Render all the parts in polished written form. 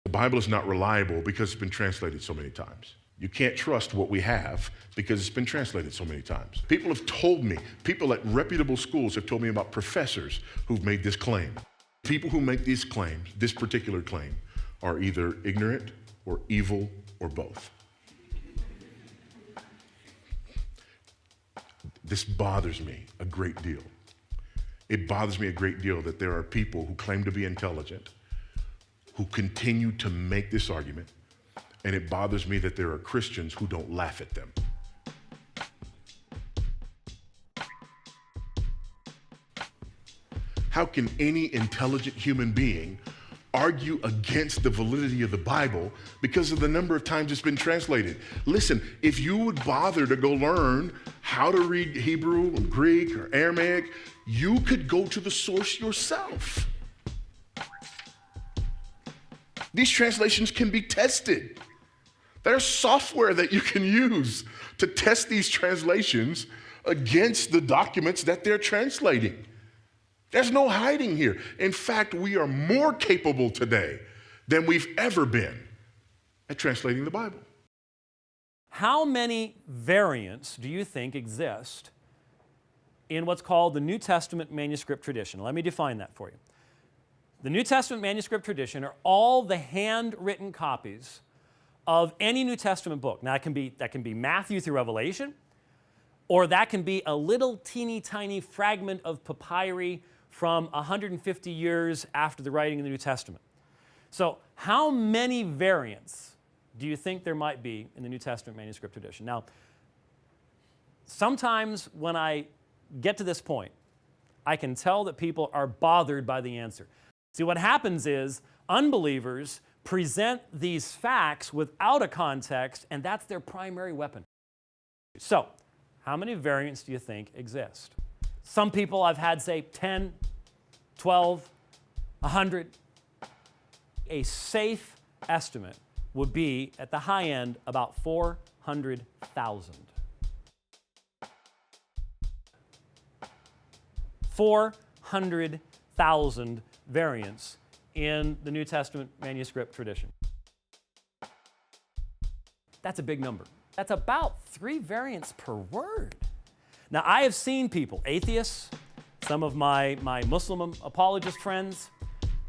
The Bible is not reliable because it's been translated so many times. You can't trust what we have because it's been translated so many times. People have told me, people at reputable schools have told me about professors who've made this claim. People who make these claims, this particular claim, are either ignorant or evil or both. This bothers me a great deal. It bothers me a great deal that there are people who claim to be intelligent who continue to make this argument, and it bothers me that there are Christians who don't laugh at them. How can any intelligent human being argue against the validity of the Bible because of the number of times it's been translated? Listen, if you would bother to go learn how to read Hebrew or Greek or Aramaic, you could go to the source yourself. These translations can be tested. There's software that you can use to test these translations against the documents that they're translating. There's no hiding here. In fact, we are more capable today than we've ever been at translating the Bible. How many variants do you think exist in what's called the New Testament manuscript tradition? Let me define that for you. The New Testament manuscript tradition are all the handwritten copies of any New Testament book. Now, that can be Matthew through Revelation, or that can be a little teeny tiny fragment of papyri from 150 years after the writing of the New Testament. So how many variants do you think there might be in the New Testament manuscript tradition? Now, sometimes when I get to this point, I can tell that people are bothered by the answer. See, what happens is unbelievers present these facts without a context, and that's their primary weapon. So, how many variants do you think exist? Some people I've had say 10, 12, 100. A safe estimate would be, at the high end, about 400,000. 400,000 variants in the New Testament manuscript tradition. That's a big number. That's about 3 variants per word. Now, I have seen people, atheists, some of my Muslim apologist friends,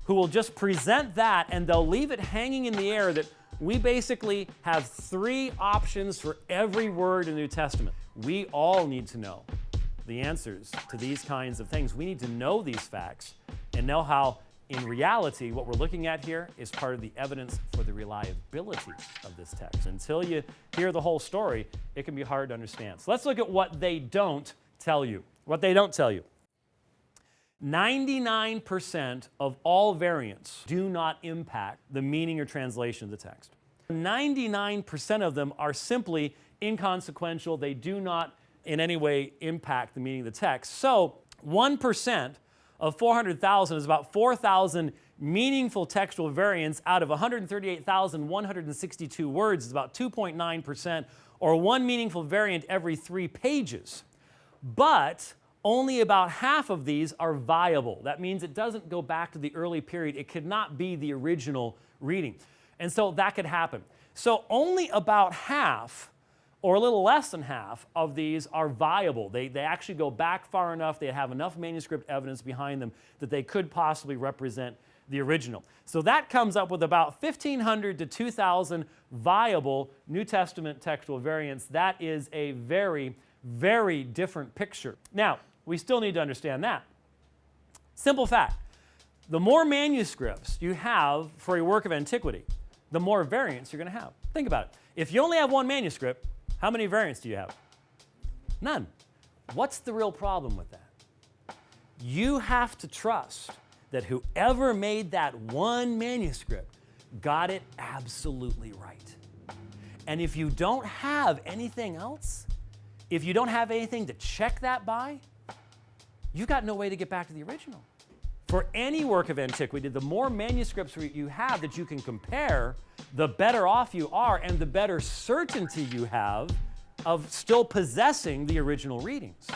who will just present that and they'll leave it hanging in the air that we basically have 3 options for every word in the New Testament. We all need to know the answers to these kinds of things. We need to know these facts and know how, in reality, what we're looking at here is part of the evidence for the reliability of this text. Until you hear the whole story, it can be hard to understand. So let's look at what they don't tell you. What they don't tell you. 99% of all variants do not impact the meaning or translation of the text. 99% of them are simply inconsequential. They do not in any way impact the meaning of the text. So 1% of 400,000 is about 4,000 meaningful textual variants out of 138,162 words. It's about 2.9%, or 1 meaningful variant every 3 pages. But only about half of these are viable. That means it doesn't go back to the early period. It could not be the original reading. And so that could happen. So only about half, or a little less than half, of these are viable. They actually go back far enough, they have enough manuscript evidence behind them that they could possibly represent the original. So that comes up with about 1,500 to 2,000 viable New Testament textual variants. That is a very, very different picture. Now, we still need to understand that. Simple fact, the more manuscripts you have for a work of antiquity, the more variants you're going to have. Think about it. If you only have 1 manuscript, how many variants do you have? None. What's the real problem with that? You have to trust that whoever made that 1 manuscript got it absolutely right. And if you don't have anything else, if you don't have anything to check that by, you've got no way to get back to the original. For any work of antiquity, the more manuscripts you have that you can compare, the better off you are and the better certainty you have of still possessing the original readings.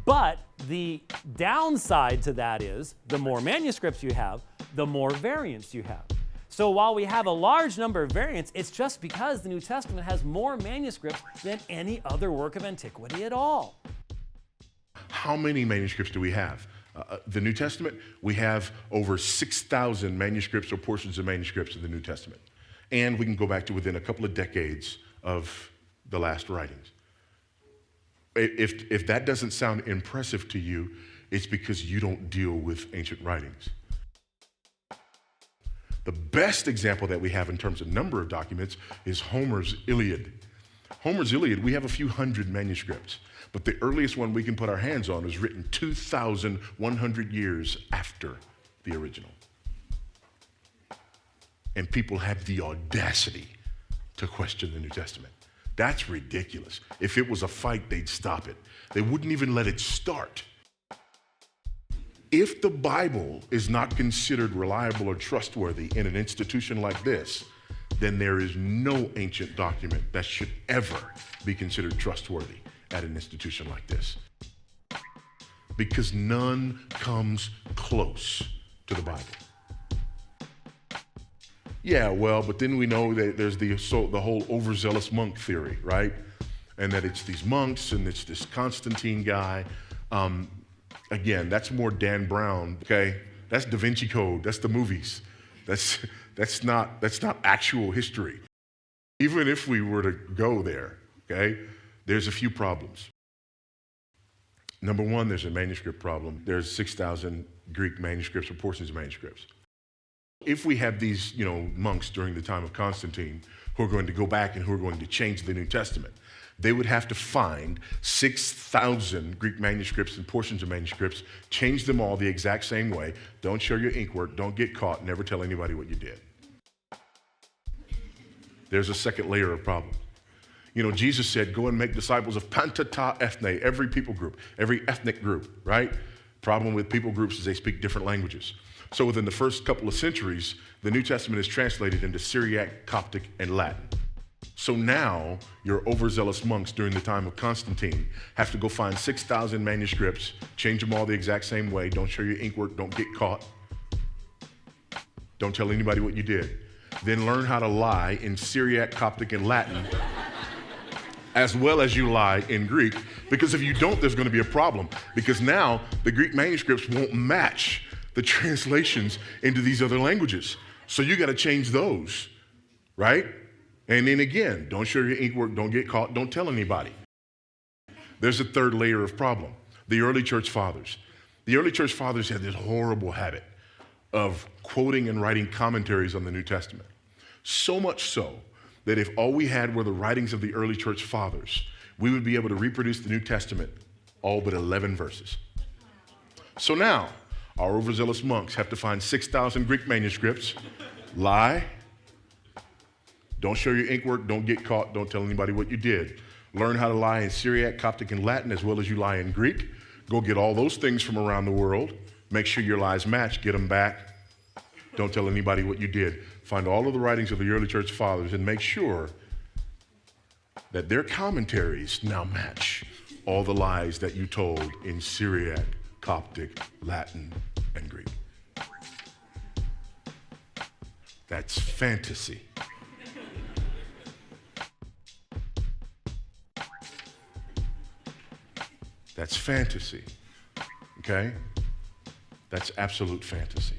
But the downside to that is the more manuscripts you have, the more variants you have. So while we have a large number of variants, it's just because the New Testament has more manuscripts than any other work of antiquity at all. How many manuscripts do we have? The New Testament, we have over 6,000 manuscripts or portions of manuscripts in the New Testament. And we can go back to within a couple of decades of the last writings. If that doesn't sound impressive to you, it's because you don't deal with ancient writings. The best example that we have in terms of number of documents is Homer's Iliad. Homer's Iliad, we have a few hundred manuscripts, but the earliest one we can put our hands on is written 2,100 years after the original. And people have the audacity to question the New Testament. That's ridiculous. If it was a fight, they'd stop it. They wouldn't even let it start. If the Bible is not considered reliable or trustworthy in an institution like this, then there is no ancient document that should ever be considered trustworthy at an institution like this. Because none comes close to the Bible. Yeah, well, but then we know that there's the whole overzealous monk theory, right? And that it's these monks and it's this Constantine guy. Again, that's more Dan Brown, okay? That's Da Vinci Code, that's the movies. That's not actual history. Even if we were to go there, okay, there's a few problems. Number one, there's a manuscript problem. There's 6,000 Greek manuscripts or portions of manuscripts. If we have these, monks during the time of Constantine who are going to go back and who are going to change the New Testament, they would have to find 6,000 Greek manuscripts and portions of manuscripts, change them all the exact same way. Don't show your ink work, don't get caught, never tell anybody what you did. There's a second layer of problem. Jesus said, go and make disciples of pantata ethne, every people group, every ethnic group, right? Problem with people groups is they speak different languages. So within the first couple of centuries, the New Testament is translated into Syriac, Coptic, and Latin. So now your overzealous monks during the time of Constantine have to go find 6,000 manuscripts, change them all the exact same way, don't show your ink work, don't get caught, don't tell anybody what you did. Then learn how to lie in Syriac, Coptic, and Latin, as well as you lie in Greek, because if you don't, there's going to be a problem, because now the Greek manuscripts won't match the translations into these other languages. So you got to change those, right? And then again, don't show your ink work, don't get caught, don't tell anybody. There's a third layer of problem. The early church fathers. The early church fathers had this horrible habit of quoting and writing commentaries on the New Testament. So much so that if all we had were the writings of the early church fathers, we would be able to reproduce the New Testament all but 11 verses. So now, our overzealous monks have to find 6,000 Greek manuscripts, lie, don't show your ink work, don't get caught, don't tell anybody what you did. Learn how to lie in Syriac, Coptic, and Latin as well as you lie in Greek. Go get all those things from around the world. Make sure your lies match, get them back. Don't tell anybody what you did. Find all of the writings of the early church fathers and make sure that their commentaries now match all the lies that you told in Syriac, Coptic, Latin, and Greek. That's fantasy. That's fantasy, okay? That's absolute fantasy.